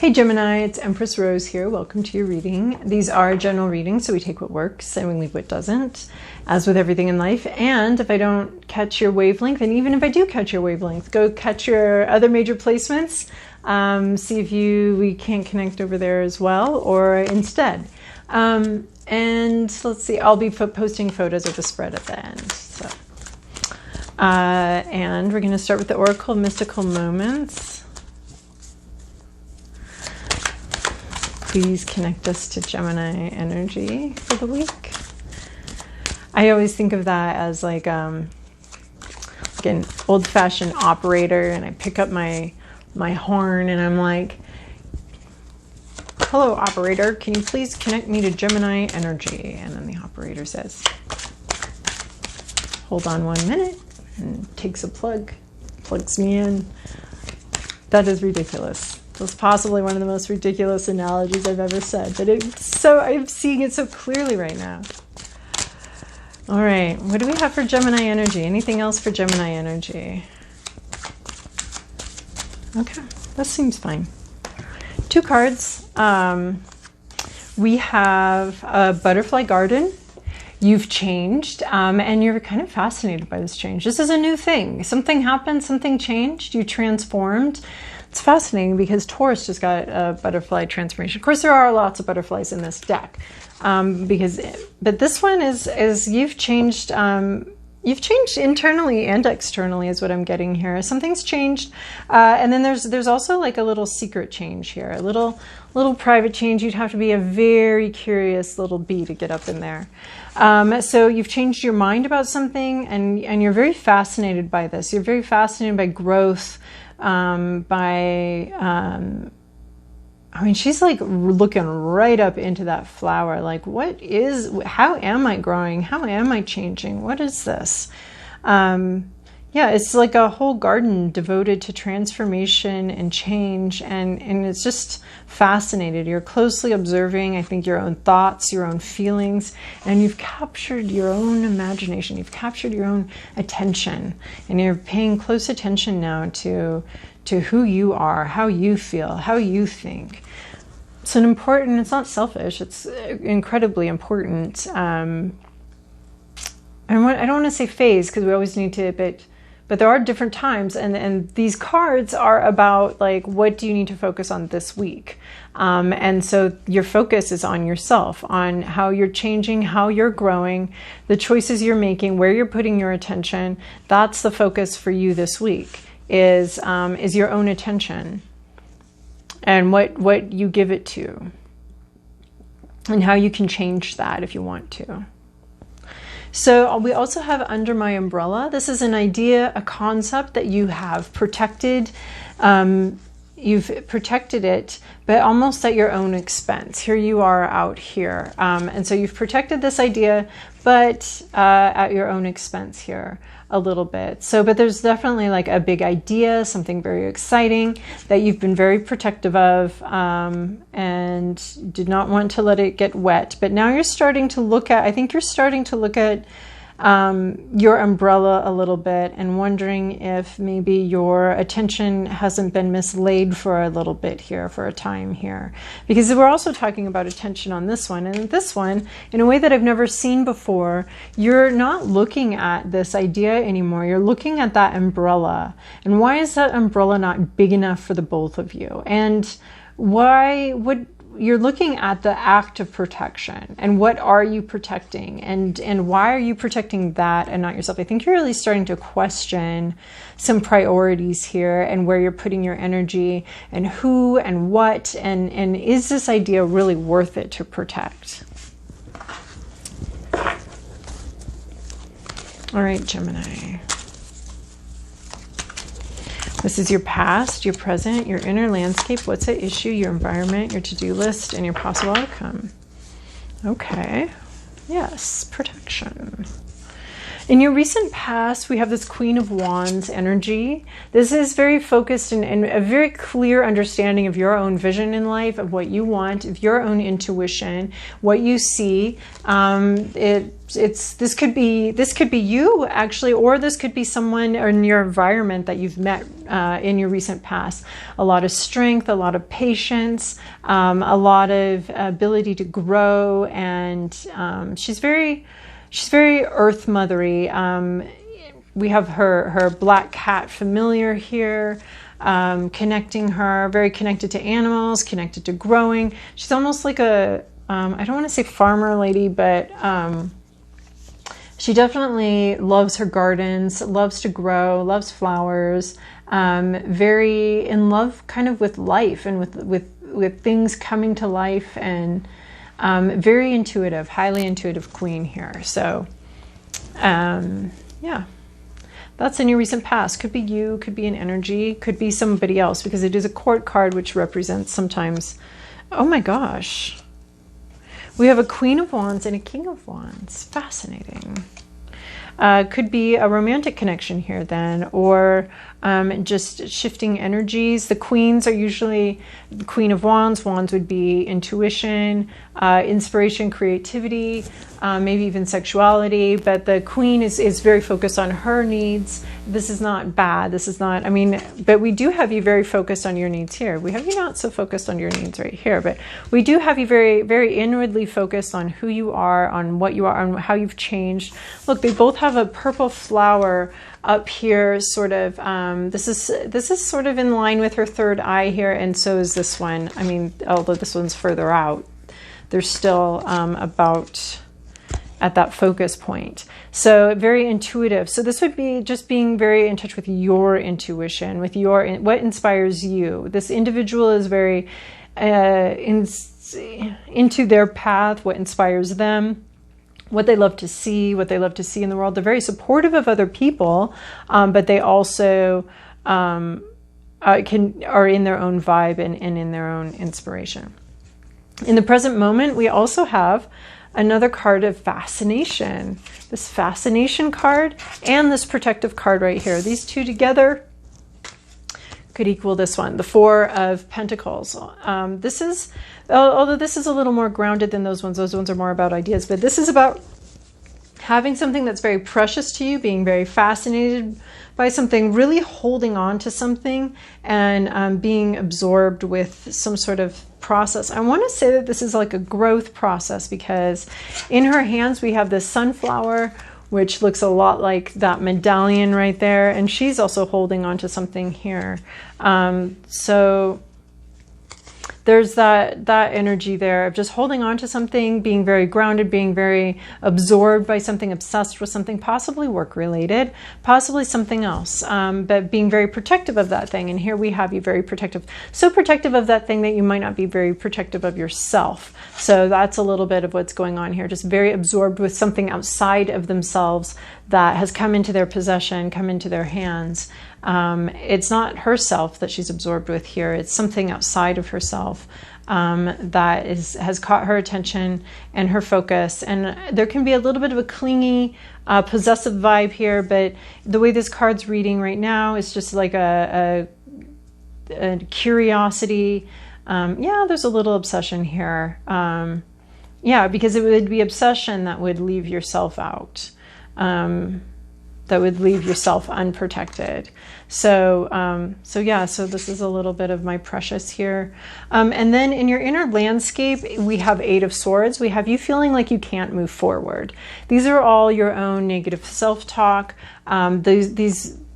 Hey Gemini, it's Empress Rose here. Welcome to your reading. These are general readings, so we take what works and we leave what doesn't, as with everything in life. And if I don't catch your wavelength, and even if I do catch your wavelength, go catch your other major placements. See if we can't connect over there as well, or instead. And let's see, I'll be posting photos of the spread at the end. So, and we're going to start with the Oracle of Mystical Moments. Please connect us to Gemini energy for the week. I always think of that as like an old-fashioned operator, and I pick up my horn and I'm like, hello operator, can you please connect me to Gemini energy? And then the operator says, hold on 1 minute, and takes a plug, plugs me in. That is ridiculous. That's possibly one of the most ridiculous analogies I've ever said, but I'm seeing it so clearly right now. All right, what do we have for Gemini energy? Anything else for Gemini energy? Okay, that seems fine. 2 cards. We have a butterfly garden. You've changed, and you're kind of fascinated by this change. This is a new thing. Something happened, something changed, you transformed. It's fascinating because Taurus just got a butterfly transformation. Of course, there are lots of butterflies in this deck, but this one is you've changed internally and externally is what I'm getting here. Something's changed, and then there's also like a little secret change here, a little private change. You'd have to be a very curious little bee to get up in there. So you've changed your mind about something, and you're very fascinated by this. You're very fascinated by growth. I mean, she's like looking right up into that flower. Like, how am I growing? How am I changing? What is this? Yeah, it's like a whole garden devoted to transformation and change. And it's just fascinated. You're closely observing, I think, your own thoughts, your own feelings, and you've captured your own imagination. You've captured your own attention, and you're paying close attention now to who you are, how you feel, how you think. It's not selfish, it's incredibly important. I don't want to say phase, because we always need to, but there are different times, and these cards are about like, what do you need to focus on this week? And so your focus is on yourself, on how you're changing, how you're growing, the choices you're making, where you're putting your attention. That's the focus for you this week, is your own attention and what you give it to, and how you can change that if you want to. So we also have Under My Umbrella. This is an idea, a concept that you have protected. You've protected it, but almost at your own expense. Here you are out here. And so you've protected this idea, but at your own expense here a little bit. So, but there's definitely like a big idea, something very exciting that you've been very protective of, and did not want to let it get wet. But now you're starting to look at, I think you're starting to look at your umbrella a little bit, and wondering if maybe your attention hasn't been mislaid for a little bit here, for a time here. Because we're also talking about attention on this one, and this one, in a way that I've never seen before, you're not looking at this idea anymore. You're looking at that umbrella. And why is that umbrella not big enough for the both of you? And why would you're looking at the act of protection, and what are you protecting, and why are you protecting that and not yourself? I think you're really starting to question some priorities here, and where you're putting your energy, and who and what, and is this idea really worth it to protect? All right, Gemini. This is your past, your present, your inner landscape. What's at issue? Your environment, your to-do list, and your possible outcome. Okay. Yes, protection. In your recent past, we have this Queen of Wands energy. This is very focused and a very clear understanding of your own vision in life, of what you want, of your own intuition, what you see. This could be you actually, or this could be someone in your environment that you've met in your recent past. A lot of strength, a lot of patience, a lot of ability to grow, and she's very earth mothery. We have her black cat familiar here, connecting her, very connected to animals, connected to growing. She's almost like a, I don't want to say farmer lady, but she definitely loves her gardens, loves to grow, loves flowers, very in love kind of with life and with things coming to life, and very intuitive, highly intuitive queen here. So, yeah, that's in your recent past. Could be you, could be an energy, could be somebody else, because it is a court card, which represents sometimes, oh my gosh, we have a Queen of Wands and a King of Wands. Fascinating. Could be a romantic connection here then, or just shifting energies. The queens are usually the Queen of Wands. Wands would be intuition, inspiration, creativity, maybe even sexuality. But the queen is very focused on her needs. This is not bad. This is not, I mean, but we do have you very focused on your needs here. We have you not so focused on your needs right here, but we do have you very, very inwardly focused on who you are, on what you are, on how you've changed. Look, they both have a purple flower up here, sort of. This is sort of in line with her third eye here, and so is this one. I mean, although this one's further out, they're still about at that focus point. So very intuitive. So this would be just being very in touch with your intuition, with your what inspires you. This individual is very into their path, what inspires them, what they love to see, what they love to see in the world. They're very supportive of other people, but they also are in their own vibe and in their own inspiration. In the present moment, we also have another card of fascination. This fascination card and this protective card right here. These two together could equal this one, the Four of Pentacles. This is, although this is a little more grounded than those ones are more about ideas, but this is about having something that's very precious to you, being very fascinated by something, really holding on to something, and being absorbed with some sort of process. I want to say that this is like a growth process, because in her hands we have this sunflower, which looks a lot like that medallion right there, and she's also holding on to something here. So there's that energy there of just holding on to something, being very grounded, being very absorbed by something, obsessed with something, possibly work-related, possibly something else, but being very protective of that thing. And here we have you very protective. So protective of that thing that you might not be very protective of yourself. So that's a little bit of what's going on here. Just very absorbed with something outside of themselves that has come into their possession, come into their hands. It's not herself that she's absorbed with here. It's something outside of herself that has caught her attention and her focus. And there can be a little bit of a clingy, possessive vibe here, but the way this card's reading right now is just like a curiosity. Yeah, there's a little obsession here. Yeah, because it would be obsession that would leave yourself out. That would leave yourself unprotected. So, so this is a little bit of my precious here. And then in your inner landscape, we have Eight of Swords. We have you feeling like you can't move forward. These are all your own negative self-talk.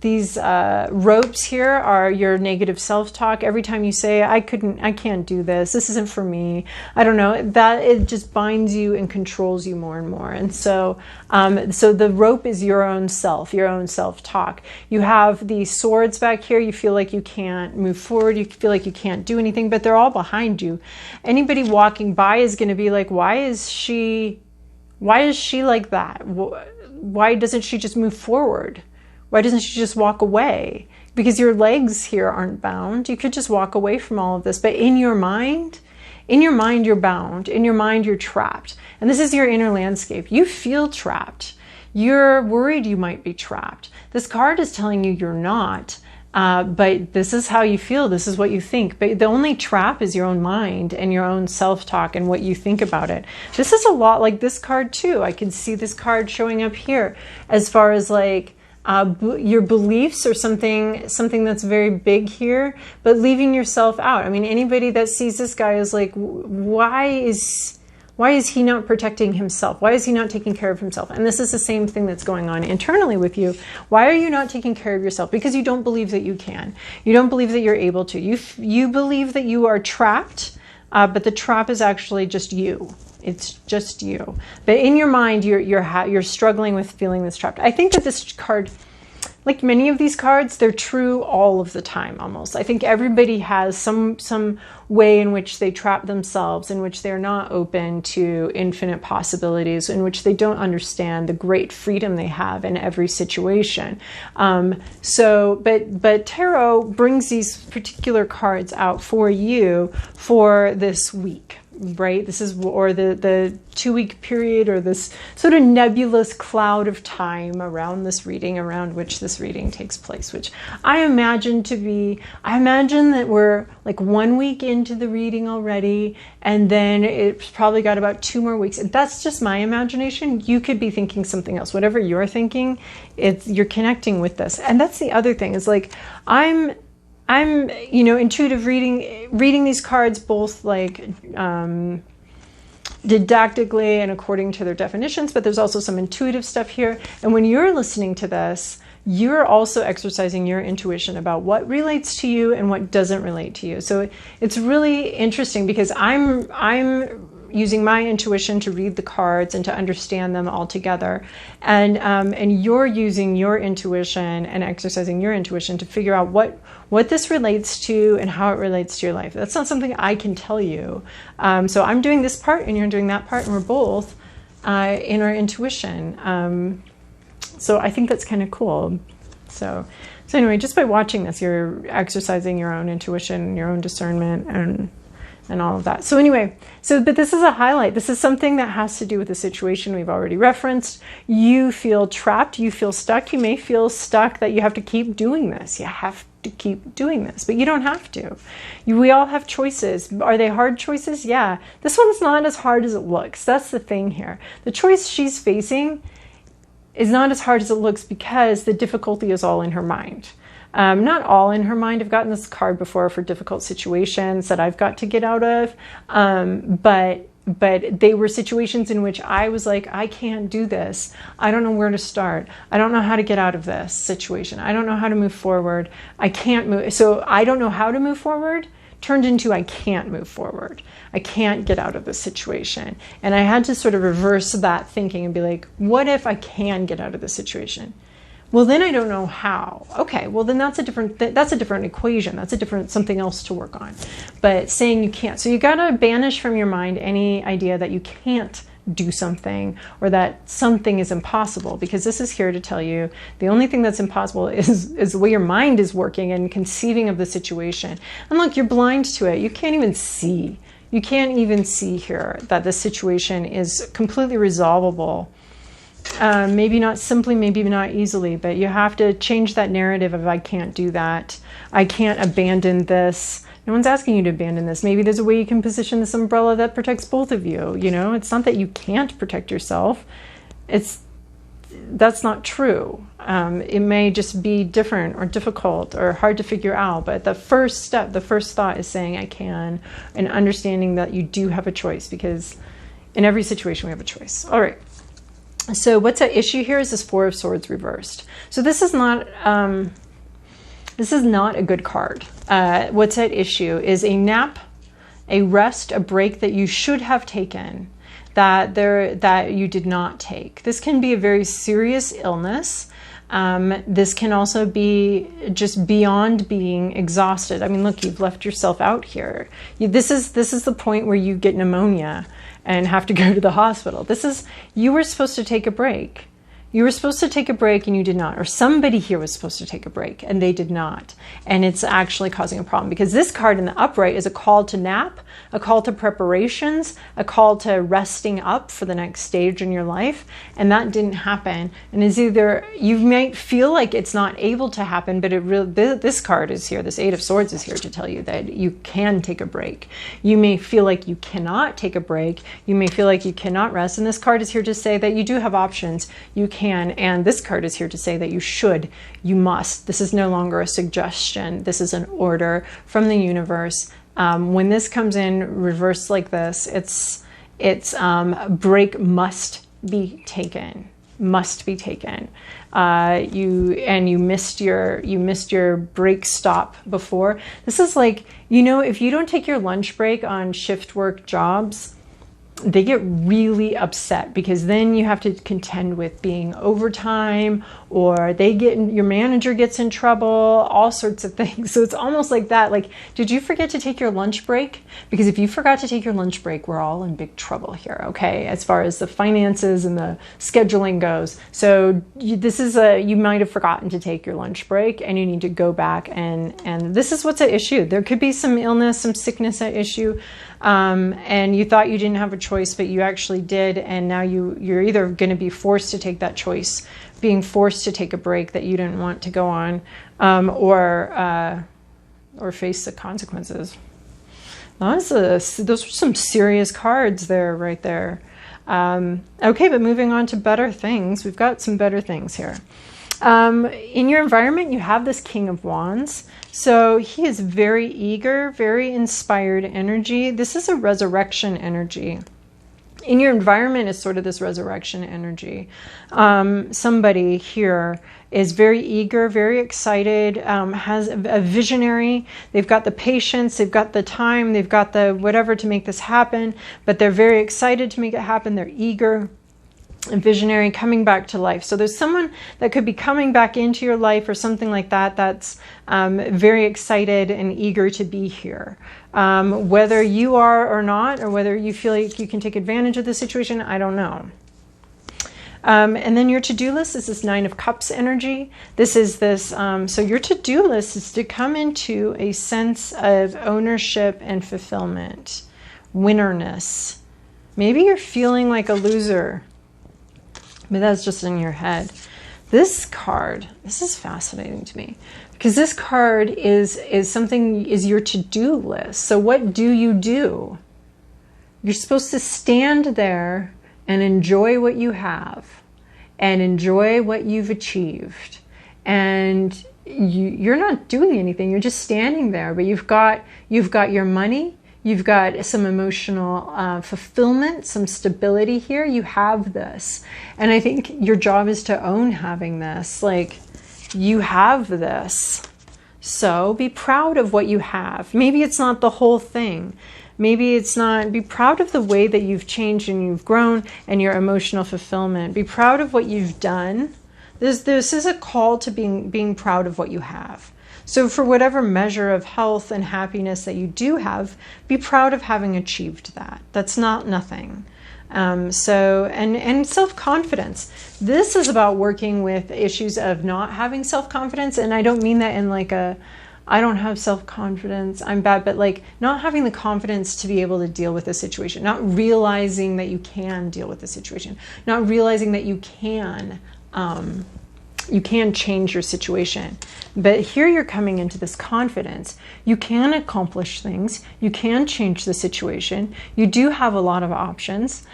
These ropes here are your negative self-talk. Every time you say, I can't do this, this isn't for me, I don't know, that it just binds you and controls you more and more. And so, so the rope is your own self-talk. You have these swords back here. You feel like you can't move forward. You feel like you can't do anything, but they're all behind you. Anybody walking by is going to be like, why is she like that? Why doesn't she just move forward? Why doesn't she just walk away? Because your legs here aren't bound. You could just walk away from all of this. But in your mind you're bound. In your mind, you're trapped. And this is your inner landscape. You feel trapped. You're worried you might be trapped. This card is telling you you're not. But this is how you feel. This is what you think. But the only trap is your own mind and your own self-talk and what you think about it. This is a lot like this card too. I can see this card showing up here as far as like your beliefs or something that's very big here, but leaving yourself out. I mean, anybody that sees this guy is like, why is he not protecting himself? Why is he not taking care of himself? And this is the same thing that's going on internally with you. Why are you not taking care of yourself? Because you don't believe that you can. You don't believe that you're able to. You believe that you are trapped, but the trap is actually just you. It's just you. But in your mind, you're struggling with feeling this trapped. I think that this card, like many of these cards, they're true all of the time almost. I think everybody has some way in which they trap themselves, in which they're not open to infinite possibilities, in which they don't understand the great freedom they have in every situation. But tarot brings these particular cards out for you for this week. Right? This is, or the 2-week period, or this sort of nebulous cloud of time around this reading, around which this reading takes place, which I imagine that we're like 1 week into the reading already, and then it's probably got about 2 more weeks. That's just my imagination. You could be thinking something else. Whatever you're thinking, you're connecting with this. And that's the other thing, is like, I'm intuitive reading these cards both like didactically and according to their definitions, but there's also some intuitive stuff here. And when you're listening to this, you're also exercising your intuition about what relates to you and what doesn't relate to you. So it's really interesting because I'm using my intuition to read the cards and to understand them all together. And you're using your intuition and exercising your intuition to figure out what this relates to and how it relates to your life. That's not something I can tell you. So I'm doing this part and you're doing that part, and we're both in our intuition. So I think that's kind of cool. So anyway, just by watching this, you're exercising your own intuition, your own discernment, and all of that. So anyway, but this is a highlight. This is something that has to do with the situation we've already referenced. You feel trapped. You feel stuck. You may feel stuck that you have to keep doing this. You have to keep doing this, but you don't have to. We all have choices. Are they hard choices? Yeah. This one's not as hard as it looks. That's the thing here. The choice she's facing is not as hard as it looks because the difficulty is all in her mind. Not all in her mind. I've gotten this card before for difficult situations that I've got to get out of. But they were situations in which I was like, I can't do this. I don't know where to start. I don't know how to get out of this situation. I don't know how to move forward. I can't move. So I don't know how to move forward turned into I can't move forward. I can't get out of this situation. And I had to sort of reverse that thinking and be like, what if I can get out of this situation? Well, then I don't know how. Okay, well then that's a different equation. That's a different something else to work on. But saying you can't. So you got to banish from your mind any idea that you can't do something or that something is impossible, because this is here to tell you the only thing that's impossible is the way your mind is working and conceiving of the situation. And look, you're blind to it. You can't even see. You can't even see here that the situation is completely resolvable. Maybe not simply, maybe not easily, but you have to change that narrative of I can't do that. I can't abandon this. No one's asking you to abandon this. Maybe there's a way you can position this umbrella that protects both of you. You know, it's not that you can't protect yourself. That's not true. It may just be different or difficult or hard to figure out. But the first step, the first thought is saying I can, and understanding that you do have a choice, because in every situation we have a choice. All right. So what's at issue here is this Four of Swords reversed. So this is not a good card. What's at issue is a nap, a rest, a break that you should have taken, that you did not take. This can be a very serious illness. This can also be just beyond being exhausted. I mean, look, you've left yourself out here. This is the point where you get pneumonia and have to go to the hospital. You were supposed to take a break. You were supposed to take a break and you did not. Or somebody here was supposed to take a break and they did not. And it's actually causing a problem, because this card in the upright is a call to nap, a call to preparations, a call to resting up for the next stage in your life. And that didn't happen. And it's either, you might feel like it's not able to happen, but this card is here, this Eight of Swords is here to tell you that you can take a break. You may feel like you cannot take a break. You may feel like you cannot rest. And this card is here to say that you do have options. You can, and this card is here to say that you should, you must. This is no longer a suggestion. This is an order from the universe. When this comes in reversed like this, it's break must be taken. Must be taken. You missed your break stop before. This is like, you know, if you don't take your lunch break on shift work jobs, they get really upset, because then you have to contend with being overtime, or your manager gets in trouble, all sorts of things. So it's almost like that. Like, did you forget to take your lunch break? Because if you forgot to take your lunch break, we're all in big trouble here, okay? As far as the finances and the scheduling goes. So you might have forgotten to take your lunch break, and you need to go back and this is what's at issue. There could be some illness, some sickness at issue. And you thought you didn't have a choice, but you actually did. And now you're either going to be forced to take that choice, being forced to take a break that you didn't want to go on, or face the consequences. Those are some serious cards there, right there. Okay, but moving on to better things. We've got some better things here. In your environment, you have this King of Wands. So he is very eager, very inspired energy. This is a resurrection energy. In your environment is sort of this resurrection energy. Somebody here is very eager, very excited, has a visionary. They've got the patience, they've got the time, they've got the whatever to make this happen, but they're very excited to make it happen. They're eager. And visionary, coming back to life. So there's someone that could be coming back into your life or something like that, that's very excited and eager to be here. Whether you are or not, or whether you feel like you can take advantage of the situation, I don't know. And then your to-do list is this Nine of Cups energy. This is this, so your to-do list is to come into a sense of ownership and fulfillment, winnerness. Maybe you're feeling like a loser, but that's just in your head. This card, this is fascinating to me, because this card is your to-do list. So what do? You're supposed to stand there and enjoy what you have and enjoy what you've achieved. And you're not doing anything. You're just standing there, but you've got your money. You've got some emotional fulfillment, some stability here. You have this. And I think your job is to own having this. Like, you have this. So be proud of what you have. Maybe it's not the whole thing. Maybe it's not. Be proud of the way that you've changed and you've grown and your emotional fulfillment. Be proud of what you've done. This is a call to being proud of what you have. So for whatever measure of health and happiness that you do have, be proud of having achieved that. That's not nothing. And self-confidence. This is about working with issues of not having self-confidence. And I don't mean that in like I don't have self-confidence, I'm bad, but like not having the confidence to be able to deal with a situation, not realizing that you can deal with the situation, not realizing that you can change your situation. But here you're coming into this confidence. You can accomplish things. You can change the situation. You do have a lot of options.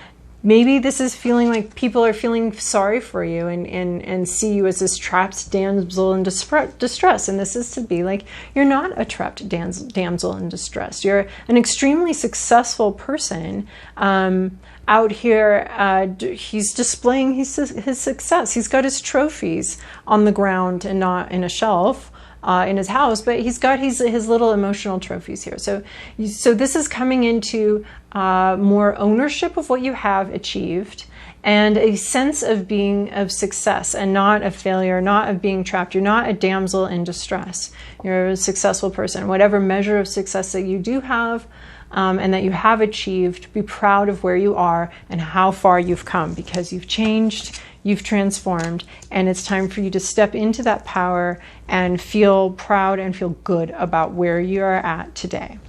Maybe this is feeling like people are feeling sorry for you and see you as this trapped damsel in distress. And this is to be like, you're not a trapped damsel in distress. You're an extremely successful person. Out here, he's displaying his success. He's got his trophies on the ground and not in a shelf in his house, but he's got his little emotional trophies here. So this is coming into more ownership of what you have achieved and a sense of success and not a failure, not of being trapped. You're not a damsel in distress. You're a successful person. Whatever measure of success that you do have, and that you have achieved, be proud of where you are and how far you've come, because you've changed, you've transformed, and it's time for you to step into that power and feel proud and feel good about where you are at today.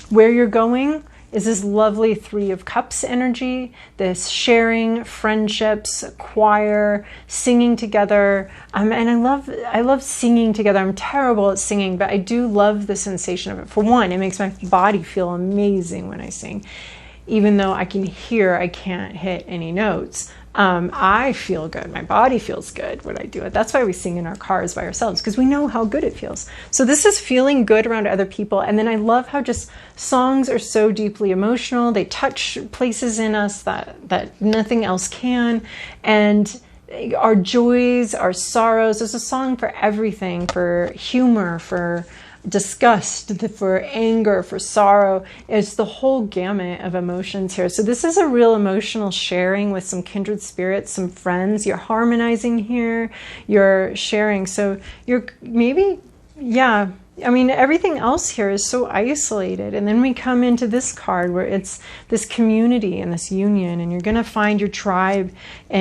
Where you're going is this lovely Three of Cups energy, this sharing, friendships, choir, singing together. And I love singing together. I'm terrible at singing, but I do love the sensation of it. For one, it makes my body feel amazing when I sing. Even though I can hear, I can't hit any notes. I feel good. My body feels good when I do it. That's why we sing in our cars by ourselves, because we know how good it feels. So this is feeling good around other people. And then I love how just songs are so deeply emotional. They touch places in us that nothing else can. And our joys, our sorrows, there's a song for everything, for humor, for disgust, for anger, for sorrow. It's the whole gamut of emotions here. So this is a real emotional sharing with some kindred spirits, some friends. You're harmonizing here, you're sharing. So you're maybe, yeah, I mean, everything else here is so isolated. And then we come into this card where it's this community and this union, and you're going to find your tribe, but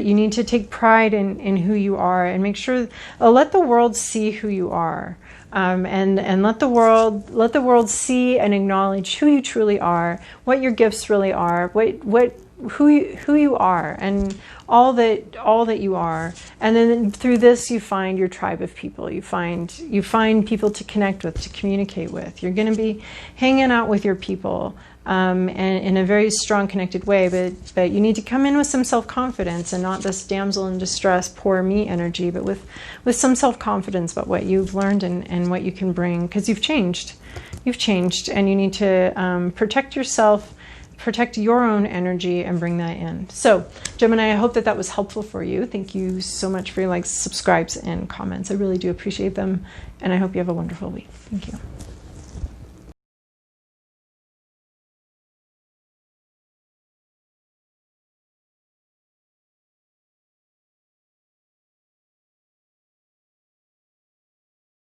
you need to take pride in who you are, and make sure, let the world see who you are. And let the world see and acknowledge who you truly are, what your gifts really are, who you are, and all that you are. And then through this, you find your tribe of people. You find people to connect with, to communicate with. You're going to be hanging out with your people, and in a very strong, connected way. But you need to come in with some self-confidence, and not this damsel in distress, poor me energy, but with some self-confidence about what you've learned and what you can bring, because you've changed. You've changed, and you need to protect yourself, protect your own energy, and bring that in. So, Gemini, I hope that was helpful for you. Thank you so much for your likes, subscribes, and comments. I really do appreciate them, and I hope you have a wonderful week. Thank you.